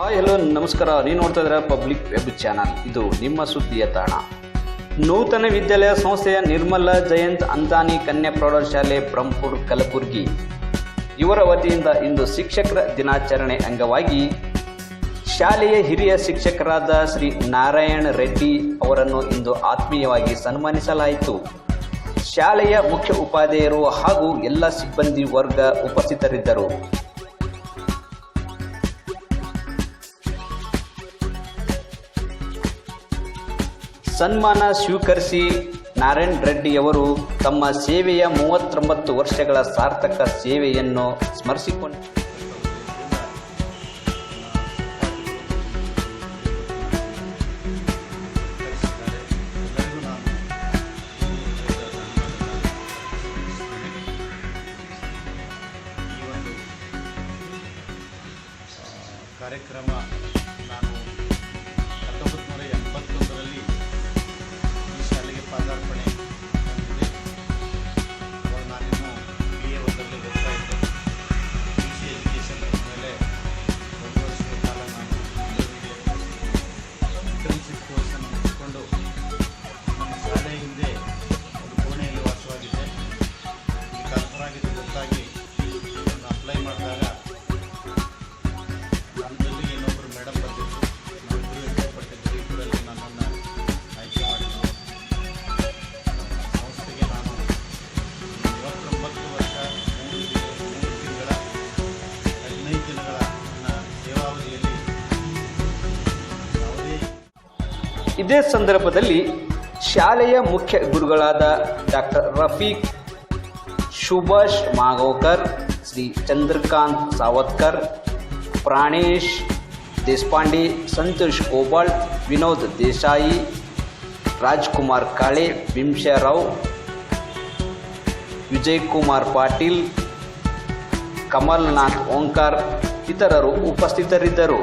Hi hello ನಮಸ್ಕಾರ. ನೀವು ನೋಡ್ತಾ ಇದ್ದೀರಾ ಪಬ್ಲಿಕ್ ವೆಬ್ ಚಾನಲ್. ಇದು ನಿಮ್ಮ ಸುದ್ದಿಯ ತಾಣ. ನೂತನ ವಿದ್ಯಾಲಯ ಸಂಸ್ಥೆಯ ನಿರ್ಮಲ ಜಯಂತ್ ಅಂತಾನಿ ಕನ್ಯಾ ಪ್ರೌಢಶಾಲೆ ಬ್ರಹ್ಮಪುರ ಕಲಬುರಗಿ ಇವರ ವತಿಯಿಂದ ಇಂದು ಶಿಕ್ಷಕರ ದಿನಾಚರಣೆ ಅಂಗವಾಗಿ ಶಾಲೆಯ ಹಿರಿಯ ಶಿಕ್ಷಕರಾದ ಶ್ರೀ ನಾರಾಯಣ ರೆಡ್ಡಿ ಅವರನ್ನು ಇಂದು ಆತ್ಮೀಯವಾಗಿ ಸನ್ಮಾನಿಸಲಾಯಿತು. ಶಾಲೆಯ ಮುಖ್ಯ ಉಪಾಧ್ಯಾಯರು ಹಾಗೂ ಎಲ್ಲ ಸಿಬ್ಬಂದಿ ವರ್ಗ ಉಪಸ್ಥಿತರಿದ್ದರು. ಸನ್ಮಾನ ಸ್ವೀಕರಿಸಿ ನಾರಾಯಣ ರೆಡ್ಡಿಯವರು ತಮ್ಮ ಸೇವೆಯ 39 ವರ್ಷಗಳ ಸಾರ್ಥಕ ಸೇವೆಯನ್ನು ಸ್ಮರಿಸಿಕೊಂಡು ಕಾರ್ಯಕ್ರಮ ನಾನು 1981ರಲ್ಲಿ ಈ ಶಾಲೆಗೆ ಪಾದಾರ್ಪಣೆ ಹೊಂದಿದೆ. ಅವಾಗ ನಾನಿನ್ನು BA ಒಂದರಲ್ಲಿ ಓದ್ತಾ ಇದ್ದೆ. BC ಎಜುಕೇಷನ್ ಮೇಲೆ 1 ವರ್ಷದ ಕಾಲ ನಾನು ಇಂಟರ್ನ್ಶಿಪ್ ಕೋರ್ಸನ್ನು ಮುಗಿಸಿಕೊಂಡು ನಮ್ಮ ಶಾಲೆ ಹಿಂದೆ ಒಂದು ಕೋಣೆಯಲ್ಲಿ ವಾಸವಾಗಿದ್ದೆ. ಈ ಟ್ರಾನ್ಸ್ಫರ್ ಆಗಿದ್ದು ಗೊತ್ತಾಗಿ ನಾನು ಅಪ್ಲೈ ಮಾಡಿದಾಗ ಇನ್ನೊಬ್ಬರು ಮೇಡಮ್ ಬಂದಿದ್ದು, ನಾವಿಬ್ಬರು ಇಷ್ಟಪಟ್ಟಿದ್ದು, ಇಬ್ಬರಲ್ಲಿ ನನ್ನನ್ನು ಆಯ್ಕೆ ಮಾಡಿದ್ರು. ಸಂಸ್ಥೆಗೆ ನಾನು 39 ವರ್ಷ 3 ತಿಂಗಳ 15 ದಿನಗಳ ನನ್ನ ಸೇವಾವಧಿಯಲ್ಲಿ ಯಾವುದೇ. ಇದೇ ಸಂದರ್ಭದಲ್ಲಿ ಶಾಲೆಯ ಮುಖ್ಯ ಗುರುಗಳಾದ ಡಾಕ್ಟರ್ ರಫೀಕ್, ಸುಭಾಷ್ ಮಾಗೋಕರ್, ಶ್ರೀ ಚಂದ್ರಕಾಂತ್ ಸಾವತ್ಕರ್, ಪ್ರಾಣೇಶ್ ದೇಶಪಾಂಡೆ, ಸಂತೋಷ್ ಕೋಬಾಳ್, ವಿನೋದ್ ದೇಸಾಯಿ, ರಾಜ್ಕುಮಾರ್ ಕಾಳೆ, ಭೀಮಶರಾವ್, ವಿಜಯಕುಮಾರ್ ಪಾಟೀಲ್, ಕಮಲ್ನಾಥ್ ಓಂಕಾರ್ ಇತರರು ಉಪಸ್ಥಿತರಿದ್ದರು.